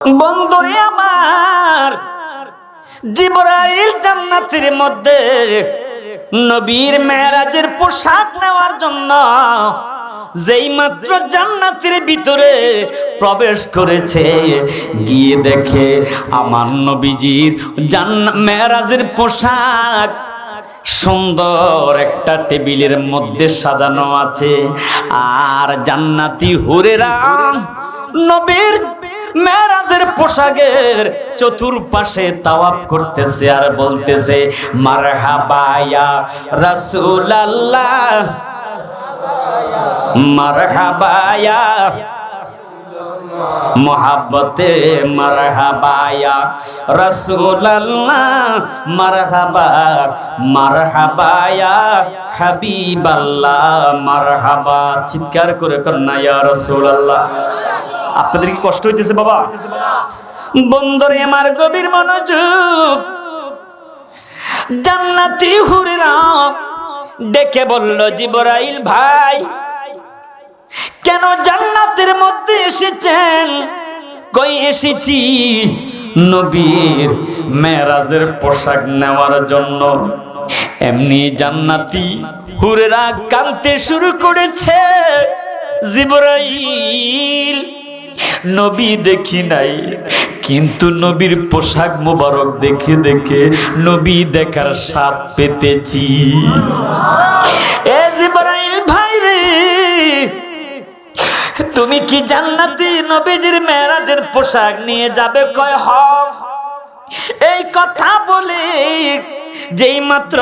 বন্ধুরে আমার, জিবরাইল জান্নাতের মধ্যে নবীর মেরাজের পোশাক নেওয়ার জন্য যেই মাত্র জান্নাতের ভিতরে প্রবেশ করেছে, গিয়ে দেখে আমার নবীজির মেরাজের পোশাক সুন্দর একটা টেবিলের মধ্যে সাজানো আছে। আর জান্নাতি হুরেরা নবীর মেরাজের পোশাকের চতুর্পাশে তাওয়াফ করতেছে আর বলতেছে, মারহাবা ইয়া রাসূলুল্লাহ, মারহাবা ইয়া মোহাব্বতে, মারহাবা ইয়া রাসূলুল্লাহ, মারহাবা মারহাবা ইয়া হাবিবাল্লাহ, মারহাবা। চিৎকার করে কন্যা ইয়া রাসূলুল্লাহ। আপনাদের কি কষ্ট হইতেছে বাবা? বন্ধুরে আমার, গভীর মনোযোগ। জান্নাতি হুরেরা ডেকে বলল, জিবরাইল ভাই, কেন জান্নাতের মধ্যে এসেছেন? কই এসেছি নবীর মেরাজের পোশাক নেওয়ার জন্য। এমনি জান্নাতি হুরেরা কাঁদতে শুরু করেছে। জিবরাইল, নবী দেখি নাই, কিন্তু নবীর পোশাক মোবারক দেখে দেখে নবী দেখার স্বাদ পেতেছি। এ জিবরাইল ভাই রে, তুমি কি জান্নাতি নবীজির মেরাজের পোশাক নিয়ে যাবে? কয় হ। এই কথা বলে যেই মাত্র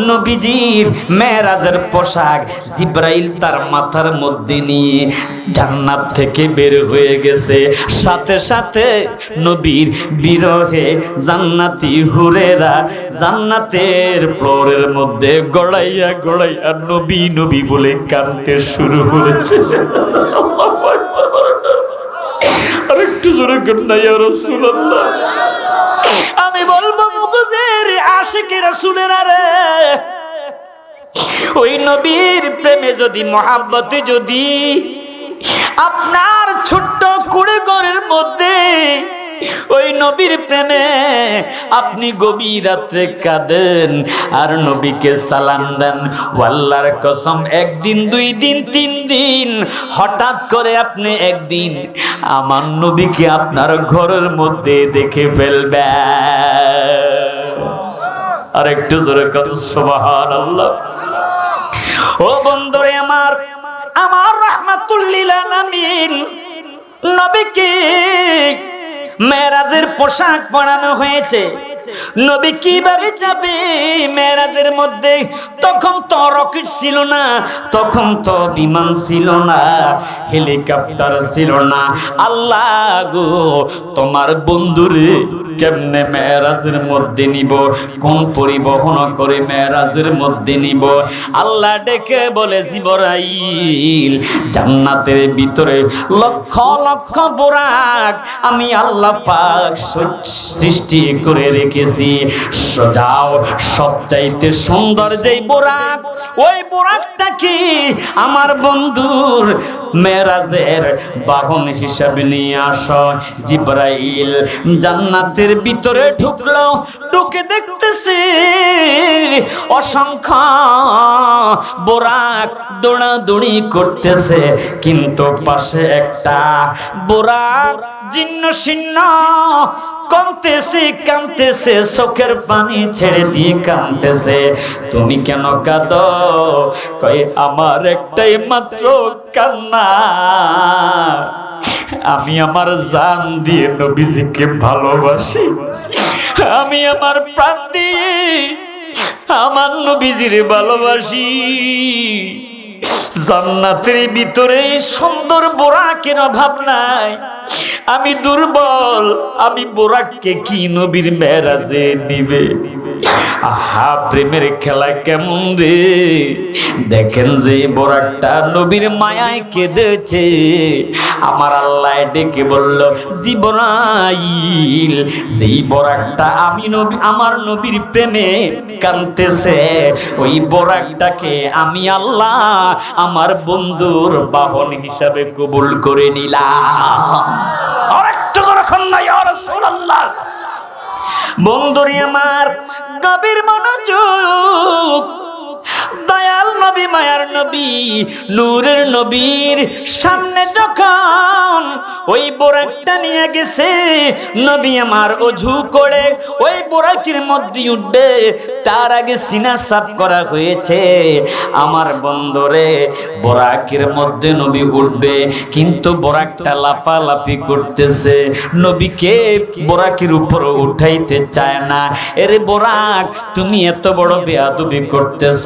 নবীজির মেরাজের পোশাক জিবরাইল তার মাথার মধ্যে নিয়ে জান্নাত থেকে বের হয়ে গেছে, সাথে সাথে নবীর বিরহে জান্নাতি হুরেরা জান্নাতের ফ্লোরের মধ্যে গড়াইয়া গড়াইয়া নবী নবী বলে কাঁদতে শুরু করেছে। আরেকটু জোরে কান্না ইয়া রাসূলুল্লাহ। আমি বলবো মুগুজের আশিকি রাসূলেরা রে, ওই নবীর প্রেমে যদি, মহাব্বতে যদি আপনার ছোট্ট কুড়ে ঘরের মধ্যে ওই নবীর প্রেমে আপনি গভীর রাত্রে কাঁদেন আর নবীকে সালাম দেন, আল্লাহর কসম একদিন, দুই দিন, তিন দিন, হঠাৎ করে আপনি একদিন আমার নবীকে আপনার ঘরের মধ্যে দেখে ফেলবেন। আর একটু জোরে কথা সুবহানাল্লাহ। ও বন্ধুরে আমার, আমার রাহমাতুল লিল আলামিন নবীকে মেরাজের পোশাক পরানো হয়েছে। নবী কিভাবে যাবে মেরাজের মধ্যে? তখন তো রকেট ছিল না, তখন তো বিমান ছিল না, হেলিকপ্টার ছিল না। আল্লাহ গো, তোমার বন্ধুরে কেমনে মেরাজের মধ্যে নিব? কোন পরিবহন করে মেরাজের মধ্যে নিব? আল্লাহ ডেকে বলে, জিবরাইল, জান্নাতের ভিতরে লক্ষ লক্ষ বোরাক আমি আল্লাহ পাক সৃষ্টি করে রেখেছি। যাও, সবচাইতে সুন্দর যেই বোরাক, ওই বোরাকটাকে আমার বন্ধুর মেরাজের বাহন হিসাবে নিয়ে আসো। জিবরাইল জান্নাতের ভিতরে ঢুকলো, ঢুকে দেখতেছে অসংখ্য বোরাক দৌড়াদৌড়ি করতেছে, কিন্তু পাশে একটা বোরাক জীর্ণ শীর্ণ কাঁদতেছে, কাঁদতেছে, চোখের পানি ছেড়ে দিয়ে কাঁদতেছে। তুমি কেন কাঁদো? কই, আমার একটাই মাত্র কান্না, আমি আমার জান দিয়ে নবীজিকে ভালোবাসি, আমি আমার প্রাণ দিয়ে আমার নবীজিরে ভালোবাসি। জান্নাতের ভিতরে সুন্দর বোরাকের অভাব নাই, আমি দুর্বল, আমি বোরাককে কি নবীর মেরাজে নিবে? আহা, প্রেমের খেলা কেমন রে! দেখেন যে বোরাকটা নবীর মায়ায় কেঁদেছে। আমার আল্লাহ ডেকে বলল, জিবরাইল, সেই বোরাকটা আমি নবী, আমার নবীর প্রেমে কাঁদতেছে, ওই বোরাকটাকে আমি আল্লাহ আমার বন্ধুর বাহন হিসাবে কবুল করে নিলাম। একটু যখন না ইয়া রাসূলুল্লাহ। বন্ধুরে আমার, গভীর মনোযোগ, দয়াল নবী, মায়ার নবী, নূরের নবীর সামনে যখন ওই বোরাকটা নিয়ে গেছে, নবী আমার অজু করে ওই বোরাকের মধ্যে উঠবে, তার আগে সিনা সাফ করা হয়েছে। আমার বন্ধুরে, বোরাকের মধ্যে নবী উঠবে, কিন্তু বোরাকটা লাফালাফি করতেছে, নবীকে বোরাকের উপর উঠাইতে চায় না। এরে বোরাক, তুমি এত বড় বেয়াদবি করতেছ।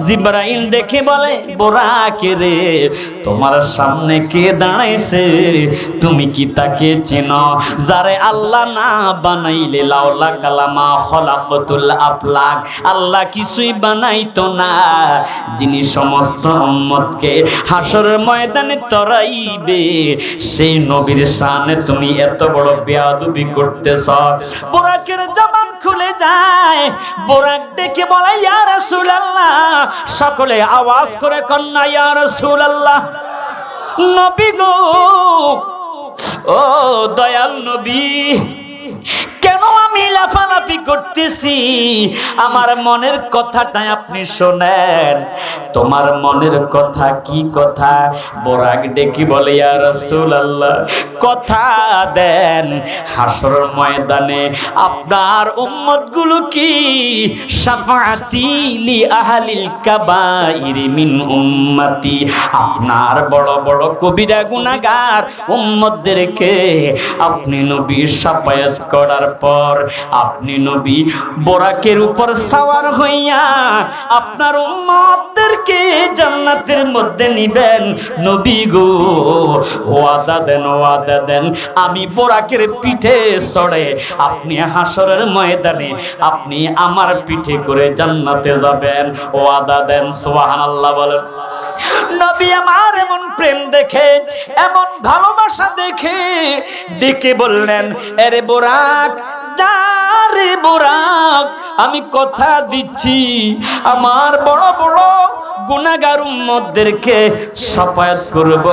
জিবরাইল দেখে বলে, বোরাক রে, তোমার সামনে কে দাঁড়াইছে, তুমি কি তাকে চেনো? যারে আল্লাহ না বানাইলে লাউলা কালামা খলাকতুল আফলাক, আল্লাহ কিছুই বানাইতো না, যিনি সমস্ত উম্মতকে হাসরের ময়দানে তরাইবে, সেই নবীর শানে তুমি এত বড় বেয়াদবি করতেছ। বোরাকের জবান খুলে যায়, বোরাক ডেকে বলে, ইয়া রাসূলুল্লাহ। সকলে আওয়াজ করে কন্যা, ইয়া রাসূলুল্লাহ। নবী গো, ও দয়াল নবী, কেন আমি লাফালাফি করতেছি? আমার মনের কথাটা আপনি শোনেন। তোমার মনের কথা কি কথা? বোরাক ডেকে বলে, ইয়া রাসূলুল্লাহ, কথা দেন, হাসরের ময়দানে আপনার উম্মতগুলো কি শাফাআতি লি আহলিল কাবাইর মিন উম্মতি, আপনার বড় বড় কবিরা গুনাহগার উম্মতদেরকে আপনি নবী শাফায়াত করার পর আপনি নবী বোরাকের উপর সওয়ার হইয়া আপনার উম্মতদেরকে জান্নাতের মধ্যে নিবেন। নবী গো, ওয়াদা দেন, ওয়াদা দেন, আমি বোরাকের পিঠে চড়ে আপনি হাসরের ময়দানে আপনি আমার পিঠে করে জান্নাতে যাবেন, ওয়াদা দেন। সুবহানাল্লাহ বলেন। নবী আমার এমন প্রেম দেখে, এমন ভালোবাসা দেখে ডেকে বললেন, আরে বোরাক, যা রে বোরাক, আমি কথা দিচ্ছি আমার বড় বড় গুনাহগার উম্মতদেরকে শাফায়াত করব,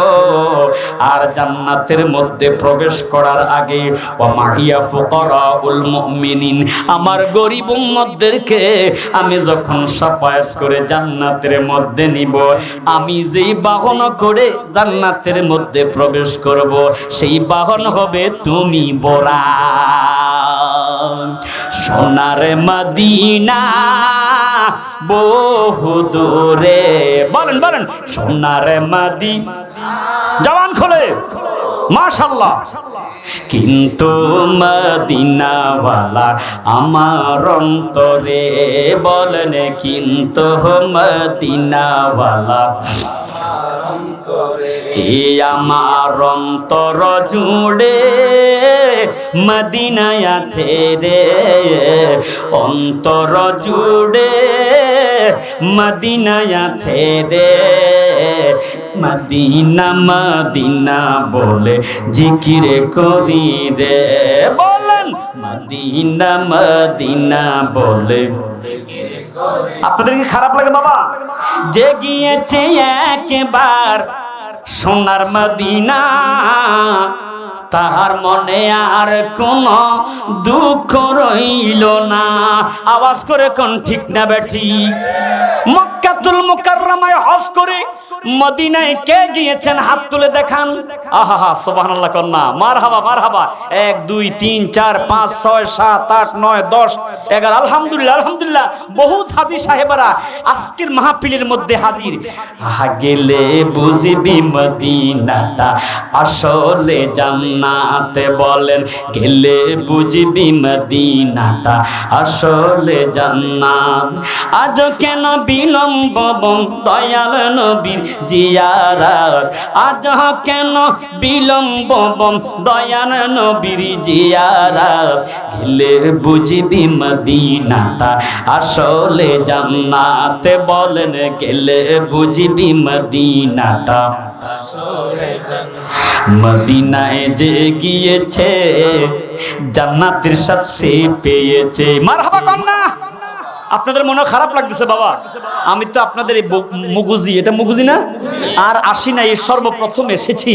আর জান্নাতের মধ্যে প্রবেশ করার আগে ওয়া মাহিয়া ফুকারাউল মুমিনিন, আমার গরীব উম্মতদেরকে আমি যখন শাফায়াত করে জান্নাতের মধ্যে নিব, আমি যেই বাহন করে জান্নাতের মধ্যে প্রবেশ করব, সেই বাহন হবে তুমি বোরাক। সোনার মদিনা বহু দূরে, বলেন বলেন, সোনার মদিনা, জবান খোলে, মাশাআল্লাহ। কিন্তু মদিনাওয়ালা আমার অন্তরে, বলেন, কিন্তু মদিনাওয়ালা যে আমার অন্তর জুড়ে মদিনায় আছে রে, অন্তর জুড়ে মদিনায় আছে রে, মদিনা মদিনা বলে জিকির করি রে, বলেন, মদিনা মদিনা বলে। আপনাদের কি খারাপ লাগে বাবা? যে গিয়েছে একবার সোনার মদিনা, তাহার মনে আর কোনো দুঃখ রইল না। আওয়াজ করে কোন ঠিক না বেঠি? মক্কাতুল মুকাররমায় হজ করে মদিনায় কে গিয়েছেন? হাত তুলে দেখান। আহা, সুবহানাল্লাহ কন্যা, মারহাবা মারহাবা। 1 2 3 4 5 6 7 8 9 10 11, আলহামদুলিল্লাহ আলহামদুলিল্লাহ। বহু হাজি সাহেবরা আজকের মাহফিলের মধ্যে হাজির। গেলে বুঝবি মদিনাটা আসলে জান্নাত, বলেন, গেলে বুঝবি মদিনাটা আসলে জান্নাত। আজ কেন বিলম্ব দয়াল নবীর জিয়ারত, আজ কেন বিলম্ব দয়াল নবীর জিয়ারত, গেলে বুঝবি মদিনাটা আসলে জান্নাত, বলেন, গেলে বুঝবি মদিনাটা আসলে জান্নাত। মদিনায় যে গিয়েছে জান্নাতের স্বাদ সে পেয়েছে। মারহাবা কন্যা। আপনাদের মনে খারাপ লাগতেছে বাবা? আমি তো আপনাদের এই মুগুজি, এটা মুগুজি না, আর আসি না, এই সর্বপ্রথম এসেছি।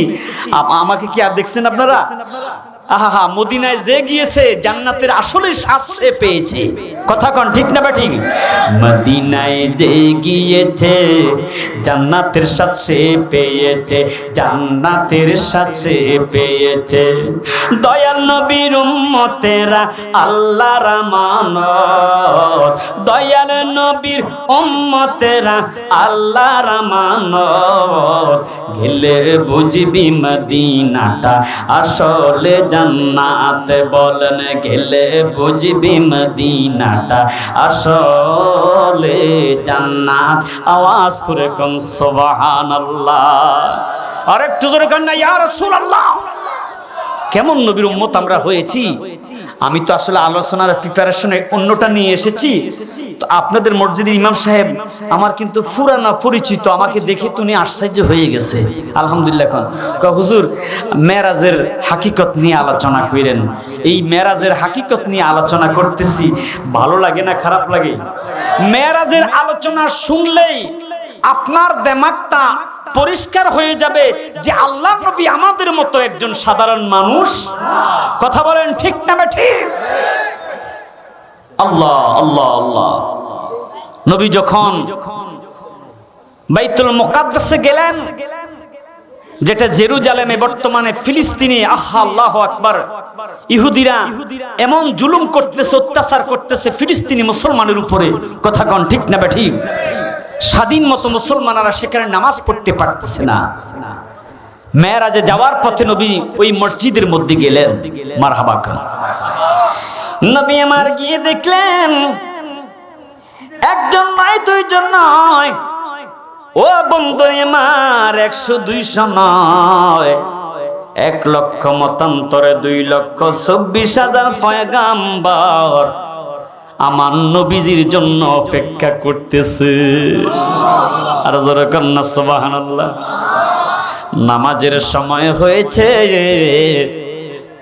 আমাকে কি আর দেখছেন আপনারা? আহা, মদিনায় যে গিয়েছে জান্নাতের আসলে স্বাদ সে পেয়েছে। কথা কন ঠিক না ঠিক? মদিনায় যে গিয়েছে জান্নাতের স্বাদ সে পেয়েছে, জান্নাতের স্বাদ সে পেয়েছে। দয়াল নবীর উম্মতেরা আল্লাহর আমানত, দয়াল নবীর উম্মতেরা আল্লাহর আমানত। গেলে বুঝবি মদিনাটা আসলে জান্নাত, বলেন গেলে বুঝবি মদিনাটা আসলে জান্নাত। আওয়াজ করে কোন সুবহানাল্লাহ। আর একটু জোরে কান্না ইয়া রাসূলুল্লাহ। কেমন নবীর উম্মত আমরা হয়েছি। আমি তো আসলে আলোচনার প্রিপারেশনে অন্যটা নিয়ে এসেছি। তো আপনাদের মসজিদের ইমাম সাহেব আমার কিন্তু পুরানা পরিচিত, আমাকে দেখে তো উনি আশ্চর্য হয়ে গেছে। আলহামদুলিল্লাহ। এখন হুজুর মেরাজের হাকিকত নিয়ে আলোচনা করেন। এই মেরাজের হাকিকত নিয়ে আলোচনা করতেছি, ভালো লাগে না খারাপ লাগে? মেরাজের আলোচনা শুনলেই আপনার দিমাগটা পরিষ্কার হয়ে যাবে যে আল্লাহ নবী আমাদের মতো একজন সাধারণ মানুষ। কথা বলেন ঠিক না ঠিক? আল্লাহ আল্লাহ আল্লাহ। নবী যখন বাইতুল মুকাদ্দাসে গেলেন, যেটা জেরুজালেমে বর্তমানে ফিলিস্তিনে, আহা আল্লাহু আকবার, ইহুদিরা এমন জুলুম করতেছে, অত্যাচার করতেছে ফিলিস্তিনি মুসলমানের উপরে। কথা কন ঠিক না ঠিক? স্বাধীন মতো মুসলমানরা সেখানে নামাজ পড়তে পারতেছে না। মেরাজে যাওয়ার পথে নবী ওই মসজিদের মধ্যে গেলেন। মারহাবা খান। নবী আমার গিয়ে দেখলেন একজন নয়, দুইজন নয়, ও বন্ধু আমার, 100-200 নয়, 1 লক্ষ মতান্তরে 2,24,000 পয়গাম্বর আমার নবীজির জন্য অপেক্ষা করতেছে। আর জোরে কন্না সুবহানাল্লাহ। নামাজের সময় হয়েছে,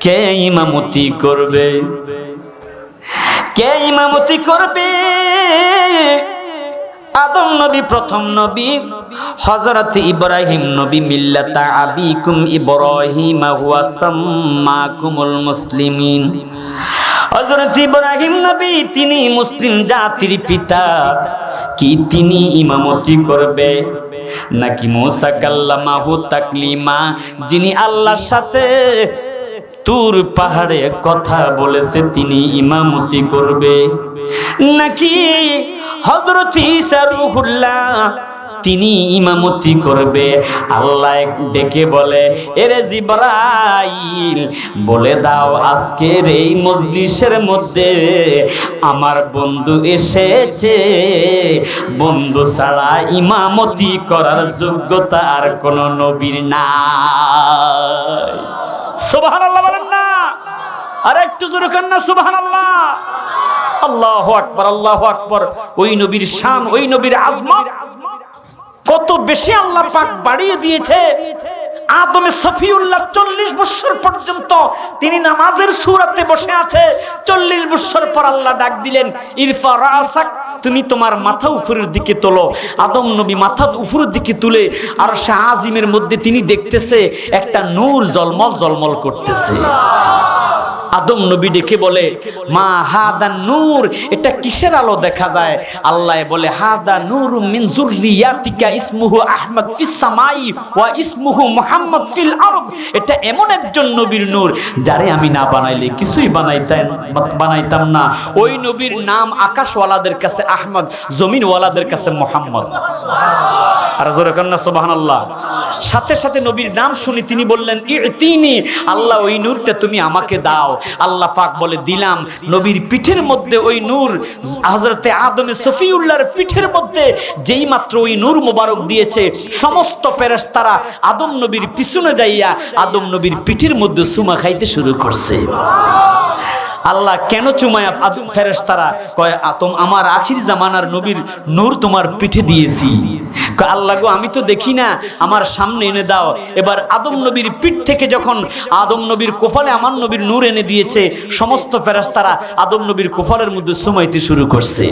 কে ইমামতি করবে? কে ইমামতি করবে? আদম নবী প্রথম নবী, হযরত ইব্রাহিম নবী, মিল্লাতা আবিকুম ইব্রাহিম হুয়া সাম্মাকুমুল মুসলিমিন। হযরত ইব্রাহিম নবী তিনি মুসলিম জাতির পিতা। কি তিনি ইমামতি করবে নাকি মুসা কাল্লামাহু তাকলিমা, যিনি আল্লাহর সাথে তুর পাহাড়ে কথা বলেছে, তিনি ইমামতি করবে? নাকি হযরত ঈসা রূহুল্লাহ তিনি ইমামতি করবে? আল্লাহ ডেকে বলে, এরে জিবরাইল বলে দাও আজকের এই মজলিসের মধ্যে আমার বন্ধু এসেছে, বন্ধু ছাড়া ইমামতি করার যোগ্যতা আর কোন নবীর নাই। সুবহানাল্লাহ বলেন না? আর একটু জোরে কান না সুবহানাল্লাহ। আল্লাহু আকবার, আল্লাহু আকবার। ওই নবীর শান, ওই নবীর আজমত কত বেশি আল্লাহ পাক বাড়িয়ে দিয়েছে। আদমে সফিউল্লাহ 40 বছর পর্যন্ত তিনি নামাজের সূরাতে বসে আছে। 40 বছর পর আল্লাহ ডাক দিলেন, ইরফা রাসাক, তুমি তোমার মাথা উপরের দিকে তোলো। আদম নবী মাথা উপরের দিকে তুলে আরশে আজিমের মধ্যে তিনি দেখতেছে একটা নূর জলমল জলমল করতেছে। আদম নবী ডেকে বলে, মা হাদা নূর, এটা কিসের আলো দেখা যায়? আল্লাহ বলে, হাদা নূরুম মিন যুররিয়াতিকা ইসমুহু আহমদ ফিস সামাই ওয়া ইসমুহু মুহাম্মদ ফিল আরদ। এটা এমন একজন নবীর নূর যারে আমি না বানাইলে কিছুই বানাইতাম না। ওই নবীর নাম আকাশওয়ালাদের কাছে আহমদ, জমিনওয়ালাদের কাছে মুহাম্মদ। আর জোরে কান্না সুবহানাল্লাহ। সাথে সাথে নবীর নাম শুনি তিনি বললেন, ইতিনি, আল্লাহ ওই নূরটা তুমি আমাকে দাও। আল্লাহ পাক বলে, দিলাম। নবীর পিঠের মধ্যে ওই নূর, হযরতে আদমে সফিউল্লাহর পিঠের মধ্যে যেই মাত্র ওই নূর মোবারক দিয়েছে, সমস্ত ফেরেশতারা আদম নবীর পিছনে যাইয়া আদম নবীর পিঠের মধ্যে সুমা খাইতে শুরু করছে। আল্লাহ কেন চুমায় ফেরেশতারা কয় আমার আখির জামানার নবীর নূর তোমার পিঠে দিয়েছি। আল্লাহ গো আমি তো দেখি না, আমার সামনে এনে দাও। এবার আদম নবীর পিঠ থেকে যখন আদম নবীর কোফালে আমার নবীর নূর এনে দিয়েছে, সমস্ত ফেরেশতারা আদম নবীর কোফালের মধ্যে সুমাইতে শুরু করছে।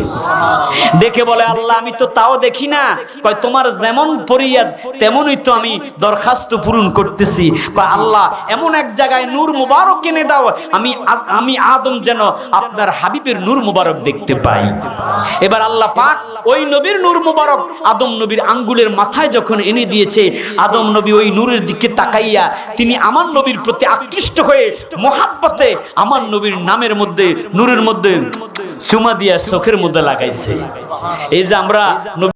দেখে বলে আল্লাহ আমি তো তাও দেখি না। কয় তোমার যেমন ফরিয়াদ তেমনই তো আমি দরখাস্ত পূরণ করতেছি। কয় আল্লাহ এমন এক জায়গায় নূর মুবারক এনে দাও, আমি আদম যেন আপনার হাবিবের নূর মুবারক দেখতে পাই। এবার আল্লাহ পাক ওই নবীর নূর মুবারক আদম নবীর আঙ্গুলের মাথায় যখন এনে দিয়েছে, আদম নবী ওই নূরের দিকে তাকাইয়া তিনি আমার নবীর প্রতি আকৃষ্ট হয়ে মহাব্বতে আমার নবীর নামের মধ্যে নূরের মধ্যে চুমা দিয়া চোখের মধ্যে লাগাইছে। এই যে আমরা নবী